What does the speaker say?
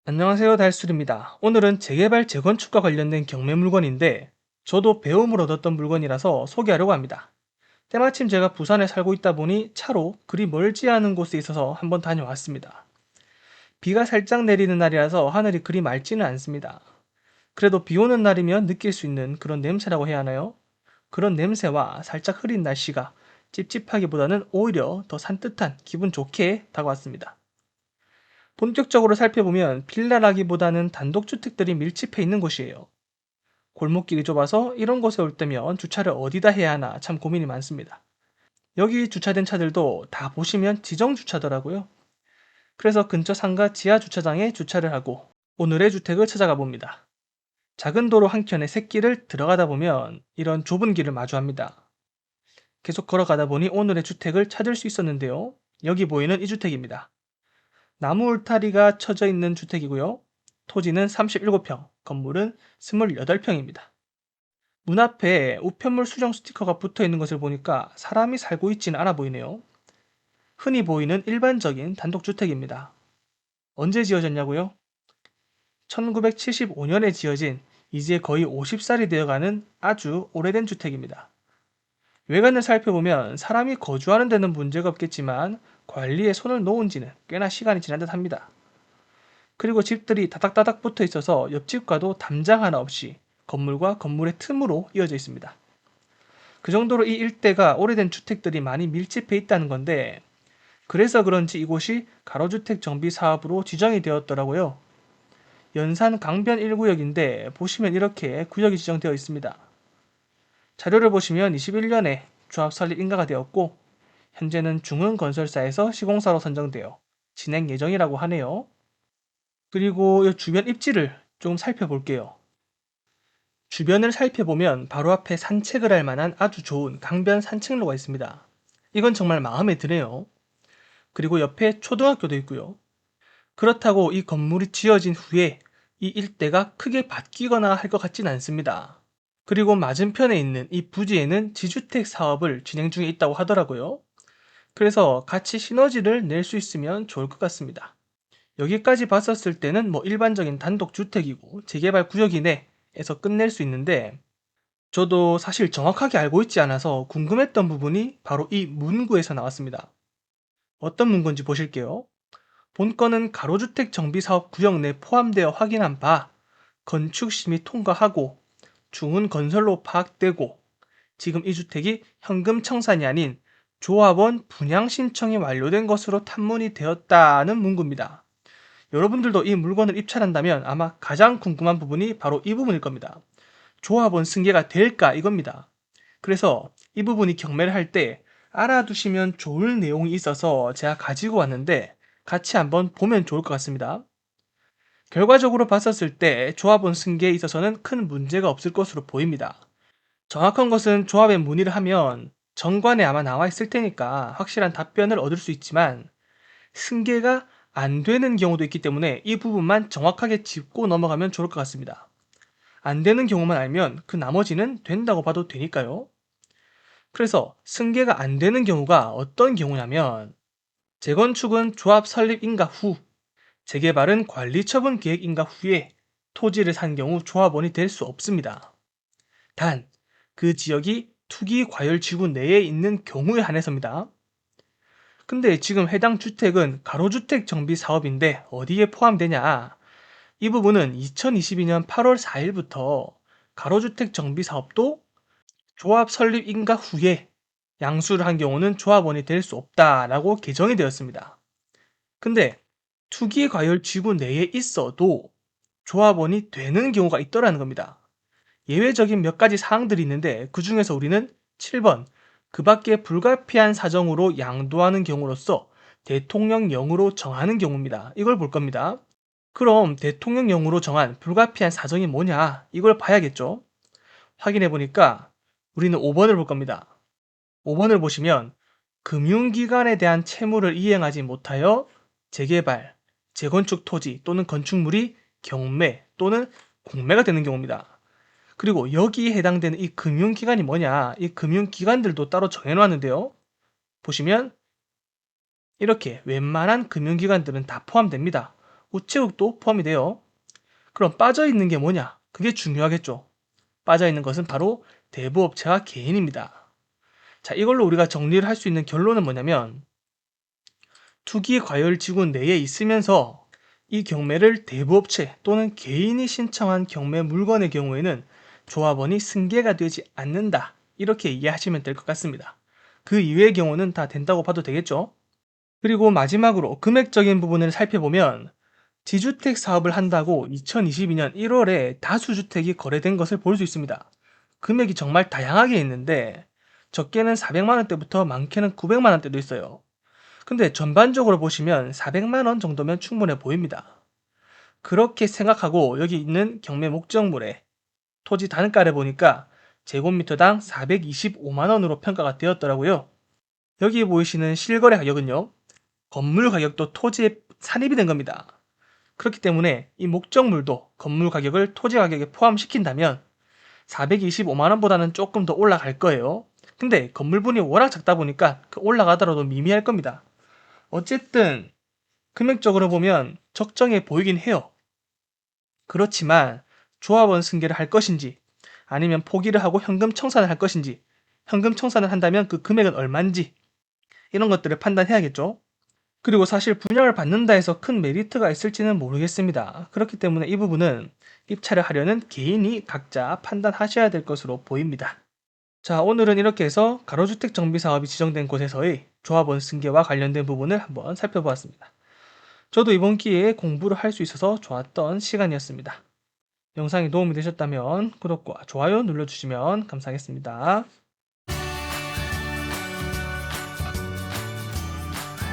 안녕하세요, 달술입니다. 오늘은 재개발, 재건축과 관련된 경매 물건인데 저도 배움을 얻었던 물건이라서 소개하려고 합니다. 때마침 제가 부산에 살고 있다 보니 차로 그리 멀지 않은 곳에 있어서 한번 다녀왔습니다. 비가 살짝 내리는 날이라서 하늘이 그리 맑지는 않습니다. 그래도 비 오는 날이면 느낄 수 있는 그런 냄새라고 해야 하나요? 그런 냄새와 살짝 흐린 날씨가 찝찝하기보다는 오히려 더 산뜻한 기분 좋게 다가왔습니다. 본격적으로 살펴보면 빌라라기보다는 단독주택들이 밀집해 있는 곳이에요. 골목길이 좁아서 이런 곳에 올 때면 주차를 어디다 해야 하나 참 고민이 많습니다. 여기 주차된 차들도 다 보시면 지정 주차더라고요. 그래서 근처 상가 지하 주차장에 주차를 하고 오늘의 주택을 찾아가 봅니다. 작은 도로 한켠에 샛길을 들어가다 보면 이런 좁은 길을 마주합니다. 계속 걸어가다 보니 오늘의 주택을 찾을 수 있었는데요. 여기 보이는 이 주택입니다. 나무 울타리가 쳐져 있는 주택이고요. 토지는 37평, 건물은 28평입니다. 문 앞에 우편물 수정 스티커가 붙어 있는 것을 보니까 사람이 살고 있지는 않아 보이네요. 흔히 보이는 일반적인 단독주택입니다. 언제 지어졌냐고요? 1975년에 지어진 이제 거의 50살이 되어가는 아주 오래된 주택입니다. 외관을 살펴보면 사람이 거주하는 데는 문제가 없겠지만 관리에 손을 놓은 지는 꽤나 시간이 지난 듯 합니다. 그리고 집들이 다닥다닥 붙어 있어서 옆집과도 담장 하나 없이 건물과 건물의 틈으로 이어져 있습니다. 그 정도로 이 일대가 오래된 주택들이 많이 밀집해 있다는 건데, 그래서 그런지 이곳이 가로주택 정비 사업으로 지정이 되었더라고요. 연산 강변 1구역인데 보시면 이렇게 구역이 지정되어 있습니다. 자료를 보시면 21년에 조합 설립 인가가 되었고 현재는 중흥건설사에서 시공사로 선정되어 진행 예정이라고 하네요. 그리고 이 주변 입지를 좀 살펴볼게요. 주변을 살펴보면 바로 앞에 산책을 할 만한 아주 좋은 강변 산책로가 있습니다. 이건 정말 마음에 드네요. 그리고 옆에 초등학교도 있고요. 그렇다고 이 건물이 지어진 후에 이 일대가 크게 바뀌거나 할 것 같진 않습니다. 그리고 맞은편에 있는 이 부지에는 지주택 사업을 진행 중에 있다고 하더라고요. 그래서 같이 시너지를 낼 수 있으면 좋을 것 같습니다. 여기까지 봤었을 때는 뭐 일반적인 단독주택이고 재개발 구역이네에서 끝낼 수 있는데, 저도 사실 정확하게 알고 있지 않아서 궁금했던 부분이 바로 이 문구에서 나왔습니다. 어떤 문구인지 보실게요. 본건은 가로주택 정비사업 구역 내 포함되어 확인한 바 건축 심의 통과하고 중은 건설로 파악되고 지금 이 주택이 현금 청산이 아닌 조합원 분양 신청이 완료된 것으로 탐문이 되었다는 문구입니다. 여러분들도 이 물건을 입찰한다면 아마 가장 궁금한 부분이 바로 이 부분일 겁니다. 조합원 승계가 될까 이겁니다. 그래서 이 부분이 경매를 할 때 알아두시면 좋을 내용이 있어서 제가 가지고 왔는데 같이 한번 보면 좋을 것 같습니다. 결과적으로 봤었을 때 조합원 승계에 있어서는 큰 문제가 없을 것으로 보입니다. 정확한 것은 조합에 문의를 하면 정관에 아마 나와 있을 테니까 확실한 답변을 얻을 수 있지만 승계가 안 되는 경우도 있기 때문에 이 부분만 정확하게 짚고 넘어가면 좋을 것 같습니다. 안 되는 경우만 알면 그 나머지는 된다고 봐도 되니까요. 그래서 승계가 안 되는 경우가 어떤 경우냐면 재건축은 조합 설립 인가 후, 재개발은 관리 처분 계획 인가 후에 토지를 산 경우 조합원이 될 수 없습니다. 단, 그 지역이 투기 과열 지구 내에 있는 경우에 한해서입니다. 근데 지금 해당 주택은 가로주택 정비 사업인데 어디에 포함되냐? 이 부분은 2022년 8월 4일부터 가로주택 정비 사업도 조합 설립 인가 후에 양수를 한 경우는 조합원이 될 수 없다라고 개정이 되었습니다. 근데 투기 과열 지구 내에 있어도 조합원이 되는 경우가 있더라는 겁니다. 예외적인 몇 가지 사항들이 있는데 그 중에서 우리는 7번 그 밖에 불가피한 사정으로 양도하는 경우로서 대통령령으로 정하는 경우입니다. 이걸 볼 겁니다. 그럼 대통령령으로 정한 불가피한 사정이 뭐냐? 이걸 봐야겠죠. 확인해 보니까 우리는 5번을 볼 겁니다. 5번을 보시면 금융기관에 대한 채무를 이행하지 못하여 재개발, 재건축 토지 또는 건축물이 경매 또는 공매가 되는 경우입니다. 그리고 여기에 해당되는 이 금융기관이 뭐냐? 이 금융기관들도 따로 정해놨는데요. 보시면 이렇게 웬만한 금융기관들은 다 포함됩니다. 우체국도 포함이 돼요. 그럼 빠져있는 게 뭐냐? 그게 중요하겠죠. 빠져있는 것은 바로 대부업체와 개인입니다. 자, 이걸로 우리가 정리를 할 수 있는 결론은 뭐냐면 투기 과열 지구 내에 있으면서 이 경매를 대부업체 또는 개인이 신청한 경매 물건의 경우에는 조합원이 승계가 되지 않는다. 이렇게 이해하시면 될 것 같습니다. 그 이외의 경우는 다 된다고 봐도 되겠죠? 그리고 마지막으로 금액적인 부분을 살펴보면 지주택 사업을 한다고 2022년 1월에 다수주택이 거래된 것을 볼 수 있습니다. 금액이 정말 다양하게 있는데 적게는 400만 원대부터 많게는 900만 원대도 있어요. 근데 전반적으로 보시면 400만 원 정도면 충분해 보입니다. 그렇게 생각하고 여기 있는 경매 목적물의 토지 단가를 보니까 제곱미터당 425만 원으로 평가가 되었더라고요. 여기 보이시는 실거래 가격은요, 건물 가격도 토지에 산입이 된 겁니다. 그렇기 때문에 이 목적물도 건물 가격을 토지 가격에 포함시킨다면 425만 원보다는 조금 더 올라갈 거예요. 근데 건물분이 워낙 작다 보니까 그 올라가더라도 미미할 겁니다. 어쨌든 금액적으로 보면 적정해 보이긴 해요. 그렇지만 조합원 승계를 할 것인지 아니면 포기를 하고 현금 청산을 할 것인지, 현금 청산을 한다면 그 금액은 얼마인지 이런 것들을 판단해야겠죠. 그리고 사실 분양을 받는다 해서 큰 메리트가 있을지는 모르겠습니다. 그렇기 때문에 이 부분은 입찰을 하려는 개인이 각자 판단하셔야 될 것으로 보입니다. 자, 오늘은 이렇게 해서 가로주택 정비 사업이 지정된 곳에서의 조합원 승계와 관련된 부분을 한번 살펴보았습니다. 저도 이번 기회에 공부를 할 수 있어서 좋았던 시간이었습니다. 영상이 도움이 되셨다면 구독과 좋아요 눌러주시면 감사하겠습니다.